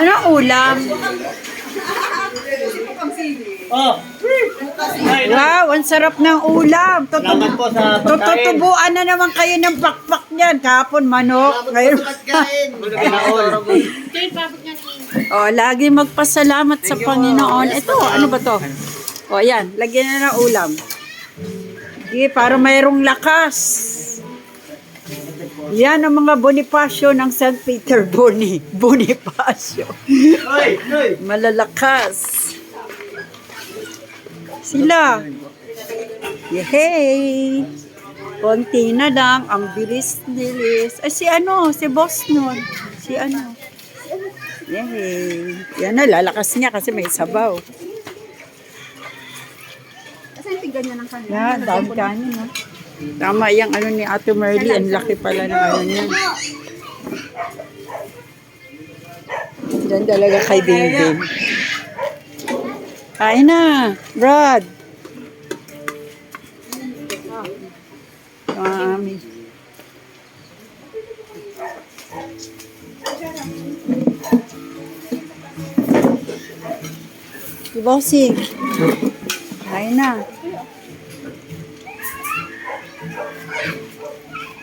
Ano ulam? Oh! Wow, ang sarap ng ulam. Salamat po sa pagkain. Tututubuan na naman kayo ng pakpak niyan. Kahapon manok. Ngayon. Oh, lagi magpasalamat sa Panginoon. Ito, ano ba to? Oh, ayan. Lagyan na ng ulam. Sige, para mayroong lakas. Yan ang mga Bonifacio ng St. Peter Bonifacio. Malalakas. Sila. Yehey! Konti na lang. Ang bilis-bilis. Ay, si ano? Si boss nun. Si ano? Yehey! Yan na, lalakas niya kasi may sabaw. Kasi yung tigyan niya ng kanina. Yan, dami kanin, no? Tama yung ano ni Ate Merly. Ang laki pala ng ano niya. Diyan talaga kay Bingbing. Kain na, Brad. Mami. Si Bossing. Kain na.